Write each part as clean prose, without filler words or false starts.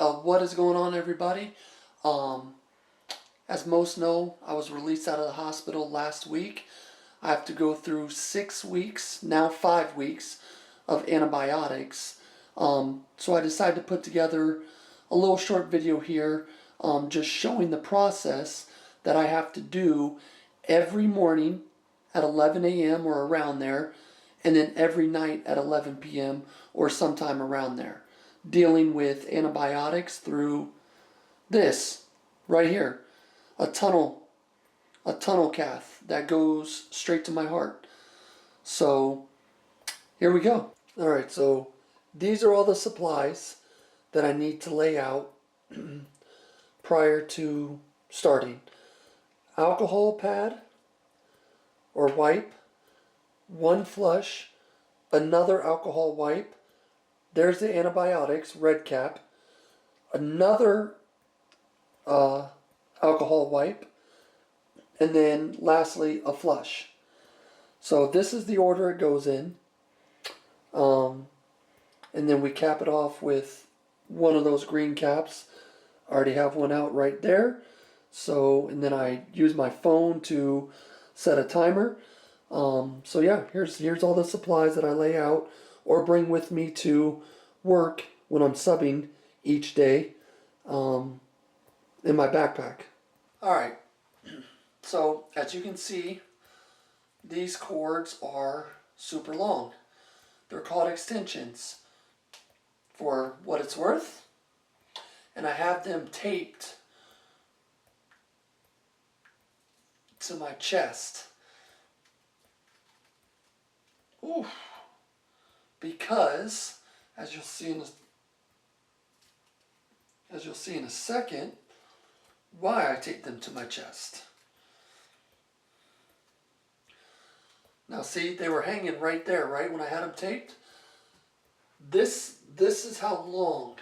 What is going on, everybody? As most know, I was released out of the hospital last week. I have to go through 6 weeks, now 5 weeks, of antibiotics. So I decided to put together a little short video here, just showing the process that I have to do every morning at 11 a.m. or around there, and then every night at 11 p.m. or sometime around there, dealing with antibiotics through this right here, a tunnel cath that goes straight to my heart. So here we go. All right, so these are all the supplies that I need to lay out prior to starting. Alcohol pad or wipe, one flush, another alcohol wipe. There's the antibiotics, red cap, another alcohol wipe, and then lastly a flush. So this is the order it goes in. And then we cap it off with one of those green caps. I already have one out right there. So, and then I use my phone to set a timer. So yeah, here's all the supplies that I lay out or bring with me to work when I'm subbing each day in my backpack. Alright, so as you can see, these cords are super long. They're called extensions for what it's worth, and I have them taped to my chest. Ooh. Because as you'll see in a second, why I tape them to my chest. Now see, they were hanging right there, right when I had them taped. This is how long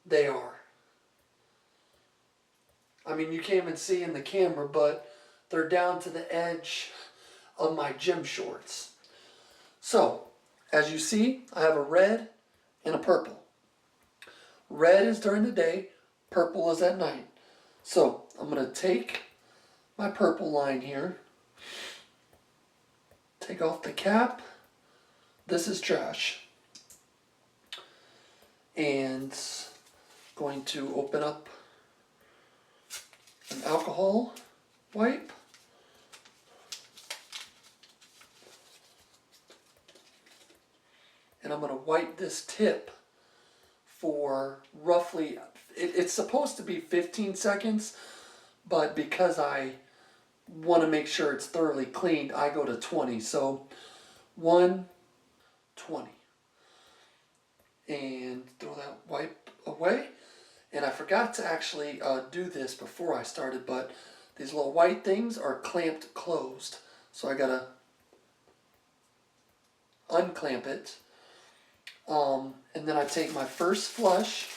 they are. I mean, you can't even see in the camera, but they're down to the edge of my gym shorts. So, as you see, I have a red and a purple. Red is during the day, purple is at night. So, I'm going to take my purple line here, take off the cap. This is trash. And going to open up an alcohol wipe. And I'm going to wipe this tip for roughly, it's supposed to be 15 seconds, but because I want to make sure it's thoroughly cleaned, I go to 20. So 1, 20. And throw that wipe away. And I forgot to actually do this before I started, but these little white things are clamped closed. So I got to unclamp it. And then I take my first flush.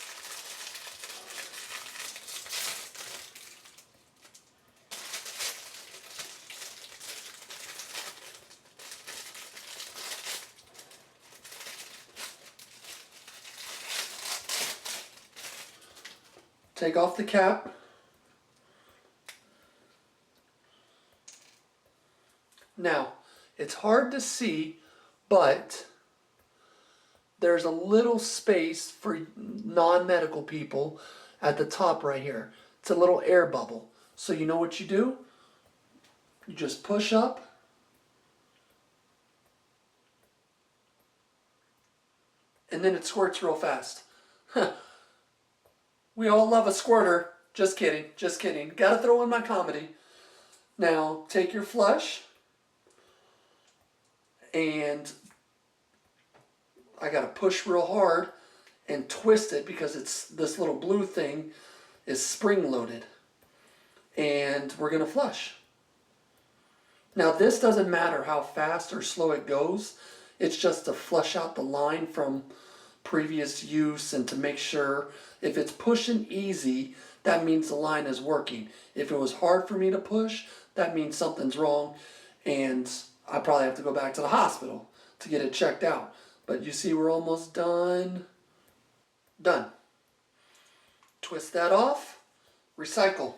Take off the cap. Now, it's hard to see, but there's a little space for non-medical people at the top right here. It's a little air bubble. So you know what you do? You just push up. And then it squirts real fast. We all love a squirter. Just kidding, just kidding. Gotta throw in my comedy. Now, take your flush. And I gotta push real hard and twist it because it's this little blue thing is spring loaded. And we're gonna flush. Now this doesn't matter how fast or slow it goes. It's just to flush out the line from previous use and to make sure if it's pushing easy, that means the line is working. If it was hard for me to push, that means something's wrong and I probably have to go back to the hospital to get it checked out. But you see we're almost done. Done. Twist that off, recycle.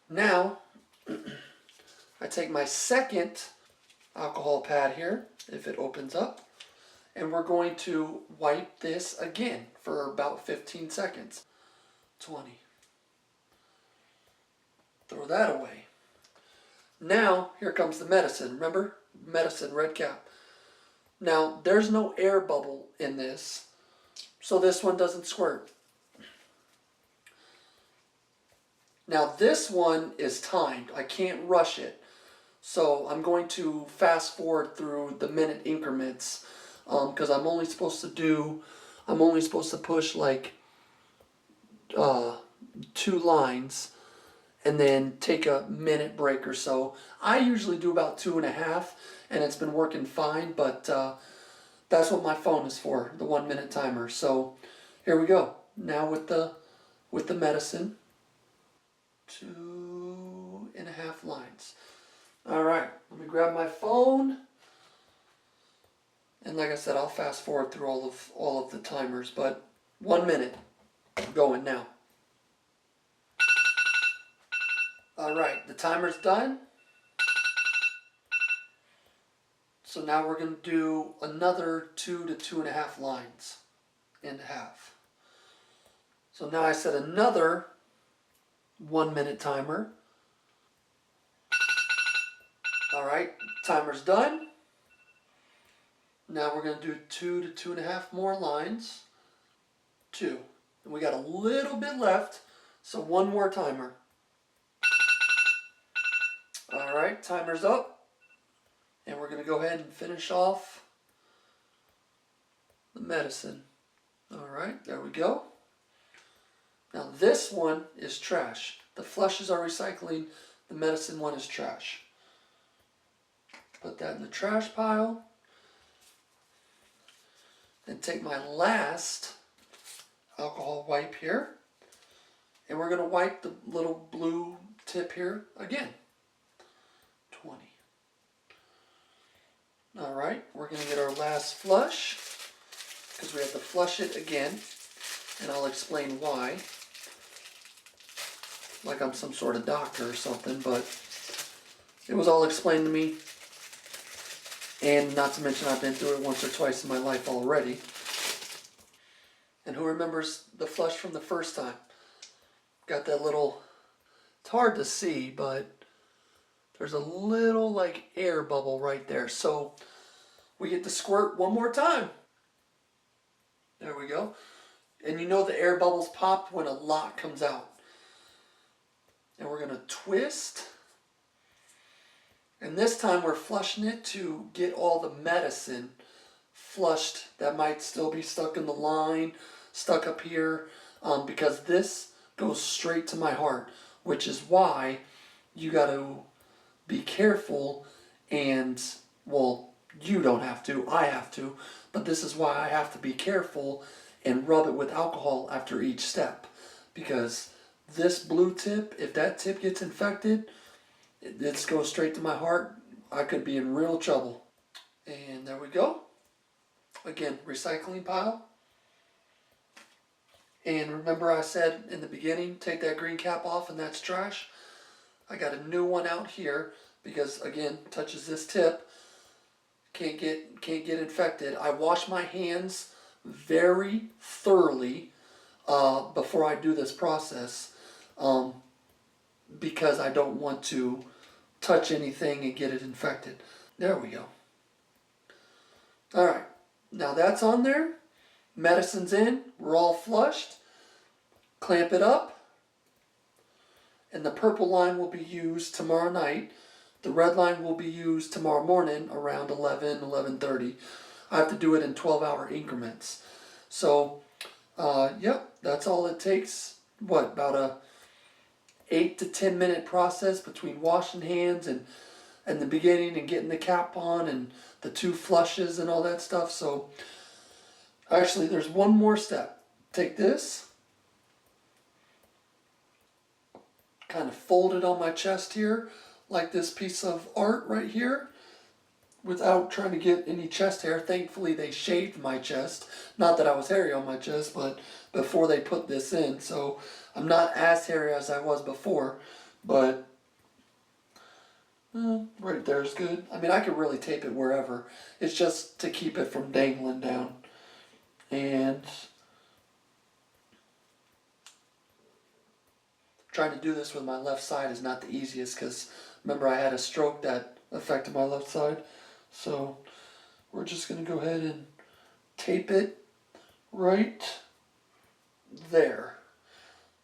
Now, I take my second alcohol pad here, if it opens up, and we're going to wipe this again for about 15 seconds. 20. Throw that away. Now, here comes the medicine. Remember? Medicine, red cap. Now, there's no air bubble in this, so this one doesn't squirt. Now, this one is timed. I can't rush it. So I'm going to fast forward through the minute increments because I'm only supposed to push like 2 lines and then take a minute break or so. I usually do about 2.5, and it's been working fine, but that's what my phone is for, the 1 minute timer. So here we go. Now with the medicine, 2.5 lines. All right, let me grab my phone. And like I said, I'll fast forward through all of the timers, but 1 minute going now. All right, the timer's done. So now we're going to do another 2 to 2.5 lines and a half. So now I set another 1 minute timer. All right, timer's done. Now we're going to do 2 to 2.5 more lines. 2. And we got a little bit left, so 1 more timer. All right, timer's up. And we're going to go ahead and finish off the medicine. All right, there we go. Now this one is trash. The flushes are recycling. The medicine one is trash. Put that in the trash pile. Then take my last alcohol wipe here. And we're going to wipe the little blue tip here again. 20. All right, we're going to get our last flush because we have to flush it again. And I'll explain why. Like I'm some sort of doctor or something, but it was all explained to me. And not to mention I've been through it once or twice in my life already. And who remembers the flush from the first time? Got that little, it's hard to see, but there's a little like air bubble right there. So we get to squirt 1 more time. There we go. And you know the air bubbles pop when a lot comes out. And we're going to twist. And this time we're flushing it to get all the medicine flushed that might still be stuck in the line, stuck up here, because this goes straight to my heart, which is why you got to be careful and, well, you don't have to, I have to, but this is why I have to be careful and rub it with alcohol after each step, because this blue tip, if that tip gets infected, it goes straight to my heart. I could be in real trouble. And there we go. Again, recycling pile. And remember I said in the beginning, take that green cap off and that's trash. I got a new one out here because, again, touches this tip. Can't get infected. I wash my hands very thoroughly before I do this process. Because I don't want to touch anything and get it infected. There we go. All right, now that's on there. Medicine's in. We're all flushed. Clamp it up. And the purple line will be used tomorrow night. The red line will be used tomorrow morning around 11:30. I have to do it in 12-hour increments. So, yep, that's all it takes. What, about a 8 to 10 minute process between washing hands and the beginning and getting the cap on and the 2 flushes and all that stuff. So actually there's one more step. Take this, kind of fold it on my chest here like this piece of art right here, without trying to get any chest hair. Thankfully they shaved my chest. Not that I was hairy on my chest, but before they put this in. So I'm not as hairy as I was before, but right there is good. I mean, I could really tape it wherever. It's just to keep it from dangling down. And trying to do this with my left side is not the easiest because remember I had a stroke that affected my left side. So we're just going to go ahead and tape it right there.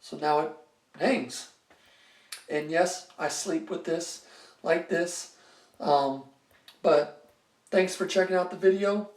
So now it hangs. And yes, I sleep with this like this. But thanks for checking out the video.